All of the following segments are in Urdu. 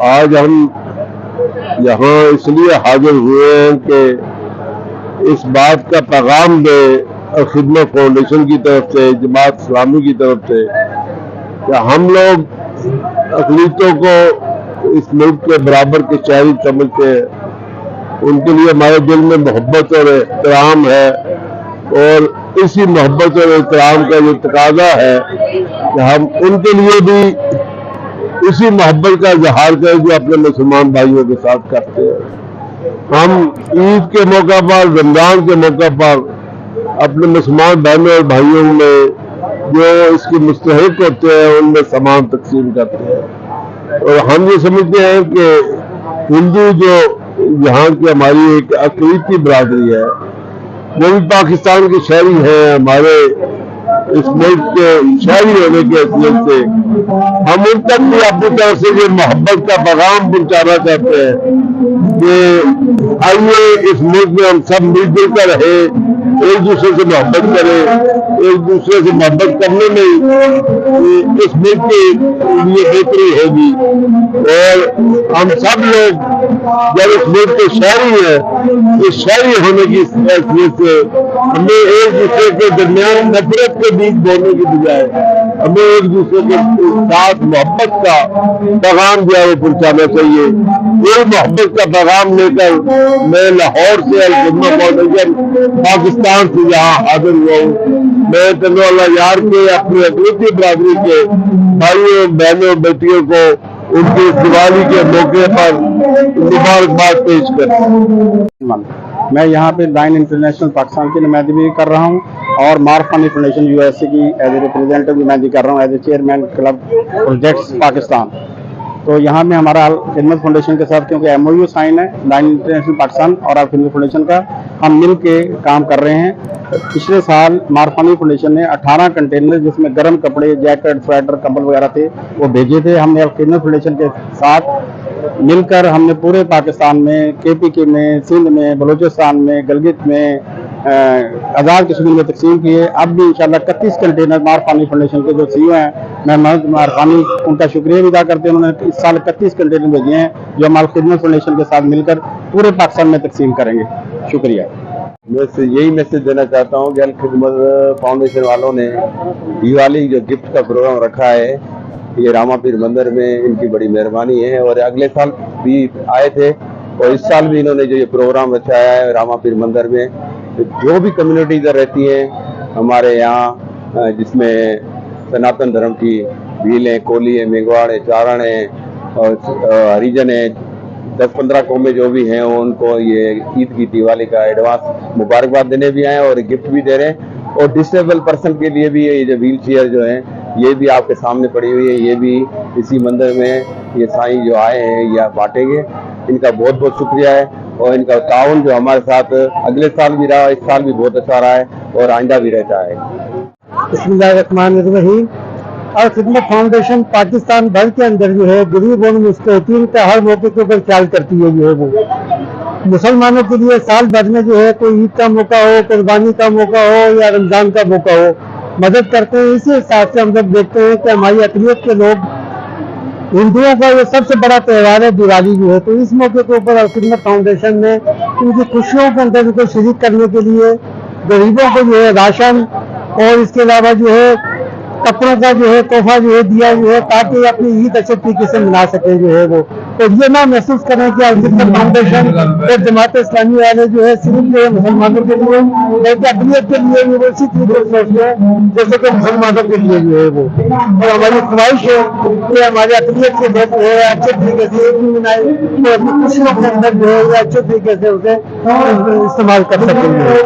آج ہم یہاں اس لیے حاضر ہوئے ہیں کہ اس بات کا پیغام دے خدمت فاؤنڈیشن کی طرف سے، جماعت اسلامی کی طرف سے، کہ ہم لوگ اقلیتوں کو اس ملک کے برابر کے شہری سمجھتے ہیں. ان کے لیے ہمارے دل میں محبت اور احترام ہے، اور اسی محبت اور احترام کا جو تقاضا ہے کہ ہم ان کے لیے بھی اسی محبت کا اظہار کریں جو اپنے مسلمان بھائیوں کے ساتھ کرتے ہیں. ہم عید کے موقع پر، رمضان کے موقع پر اپنے مسلمان بہنوں اور بھائیوں میں جو اس کی مستحق ہوتے ہیں ان میں سامان تقسیم کرتے ہیں. اور ہم یہ سمجھتے ہیں کہ ہندو جو یہاں کی ہماری ایک اقلیتی برادری ہے، وہ بھی پاکستان کے شہری ہیں. ہمارے اس ملک کے شہری ہونے کی حیثیت سے ہم ان تک بھی اپنی طرف سے یہ محبت کا پیغام پہنچانا چاہتے ہیں کہ آئیے اس ملک میں ہم سب مل جل کر رہیں، ایک دوسرے سے محبت کریں. ایک دوسرے سے محبت کرنے میں اس ملک کے لیے بہتری ہوگی. اور ہم سب لوگ جب اس ملک کے شہری ہیں، اس شہری ہونے کی حیثیت سے ہمیں ایک دوسرے کے درمیان نفرت کے بیچ بولنے کی بجائے ہمیں ایک دوسرے کے ساتھ محبت کا پیغام جو ہے وہ پہنچانا چاہیے. یہ محبت کا پیغام لے کر میں لاہور سے الخدمت فاؤنڈیشن پاکستان سے یہاں حاضر ہوا ہوں. میں تنو اللہ یار کے اپنی اقلیتی برادری کے بھائیوں بہنوں بیٹیوں کو ان کی دیوالی کے موقع پر مبارکباد پیش کرتا ہوں. میں یہاں پہ لائن انٹرنیشنل پاکستان کی نمائندگی کر رہا ہوں اور مارفانی فاؤنڈیشن یو ایس اے کی ایز اے ریپرزینٹیو نمائندگی کر رہا ہوں as a chairman club projects Pakistan. تو یہاں میں ہمارا خدمت فاؤنڈیشن کے ساتھ کیونکہ ایم او یو سائن ہے لائن انٹرنیشنل پاکستان اور خدمت فاؤنڈیشن کا، ہم مل کے کام کر رہے ہیں. پچھلے سال مارفانی فاؤنڈیشن نے 18 کنٹینر جس میں گرم کپڑے، جیکٹ، سویٹر، کمبل وغیرہ تھے وہ بھیجے تھے. ہم نے خدمت فاؤنڈیشن کے ساتھ مل کر ہم نے پورے پاکستان میں، کے پی کے میں، سندھ میں، بلوچستان میں، گلگت میں، آزاد کشمیر میں تقسیم کیے. اب بھی انشاءاللہ 31 کنٹینر مارفانی فاؤنڈیشن کے جو سی او ہیں محمد مارفانی، ان کا شکریہ بھی ادا کرتے ہیں. انہوں نے اس سال 31 کنٹینر بھیجے ہیں جو ہم خدمت فاؤنڈیشن کے ساتھ مل کر پورے پاکستان میں تقسیم کریں گے. شکریہ. میں سے یہی میسج دینا چاہتا ہوں کہ الخدمت فاؤنڈیشن والوں نے دیوالی جو گفٹ کا پروگرام رکھا ہے یہ راما پیر مندر میں، ان کی بڑی مہربانی ہے. اور اگلے سال بھی آئے تھے اور اس سال بھی انہوں نے جو یہ پروگرام رچایا ہے راما پیر مندر میں، جو بھی کمیونٹی ادھر رہتی ہیں ہمارے یہاں، جس میں سناتن دھرم کی بھیل ہیں، کولی ہیں، میگواڑ ہیں، چارن ہیں اور ہریجن ہیں، 10-15 قومیں جو بھی ہیں ان کو یہ عید کی دیوالی کا ایڈوانس مبارکباد دینے بھی آئے اور گفٹ بھی دے رہے ہیں. اور ڈسیبل پرسن کے لیے بھی یہ جو ویل چیئر جو ہیں یہ بھی آپ کے سامنے پڑی ہوئی ہے، یہ بھی اسی مندر میں یہ سائیں جو آئے ہیں یہ بانٹیں گے. ان کا بہت بہت شکریہ ہے اور ان کا تعاون جو ہمارے ساتھ اگلے سال بھی رہا، اس سال بھی بہت اچھا رہا ہے اور آئندہ بھی رہتا ہے. بسم اللہ الرحمن الرحیم. اور خدمت فاؤنڈیشن پاکستان بھر کے اندر جو ہے غریب اور مستحقین کا ہر موقع کے اوپر خیال کرتی ہے. جو ہے وہ مسلمانوں کے لیے سال بھر میں جو ہے کوئی عید کا موقع ہو، قربانی کا موقع ہو یا رمضان کا موقع ہو، مدد کرتے ہیں. اسی حساب سے ہم جب دیکھتے ہیں کہ ہماری اقلیت کے لوگ، ہندوؤں کا یہ سب سے بڑا تہوار ہے دیوالی جو ہے، تو اس موقع کے اوپر خدمت فاؤنڈیشن نے ان کی خوشیوں کے اندر ان کو شریک کرنے کے لیے غریبوں کو جو ہے راشن اور اس کے علاوہ جو ہے کپڑوں کا جو ہے تحفہ جو ہے دیا جو ہے تاکہ اپنی عید اچھے طریقے سے منا سکیں جو ہے وہ. اور یہ نہ محسوس کریں کہ خدمت فاؤنڈیشن اور جماعت اسلامی والے جو ہے صرف جو ہے مسلمانوں کے لیے بلکہ اقلیت کے لیے بھی وہ اسی طریقے سے سوچتے ہیں جیسے کہ مسلمانوں کے لیے جو ہے وہ. اور ہماری خواہش ہے کہ ہمارے اقلیت کے لوگ جو ہے اچھے طریقے سے عید بھی منائے اور اپنی خوشیوں کے اندر جو ہے وہ اچھے طریقے سے اسے استعمال کر سکیں گے.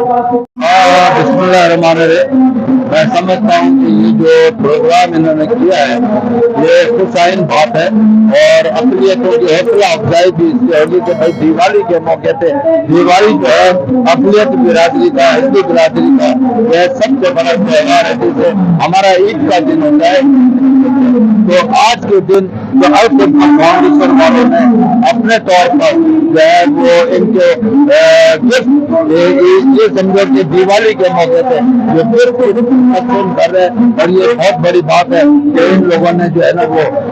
بسم اللہ الرحمن الرحیم. میں سمجھتا ہوں کہ یہ جو پروگرام انہوں نے کیا ہے یہ خوشائن بات ہے اور اقلیتوں کی حوصلہ افزائی بھی اس سے ہوگی کہ بھائی دیوالی کے موقع پہ، دیوالی جو ہے اقلیت برادری کا، ہندو برادری کا یہ سب سے بڑا تہوار ہے جسے ہمارا عید کا دن ہوتا ہے. تو آج کے دن جو الخدمت فاؤنڈیشن والوں نے اپنے طور پر جو ہے وہ ان کے گفٹ یہ سمجھو کہ دیوالی کے موقع پہ جو گفٹ تقسیم کر رہے ہیں اور یہ بہت بڑی بات ہے کہ ان لوگوں نے جو ہے نا وہ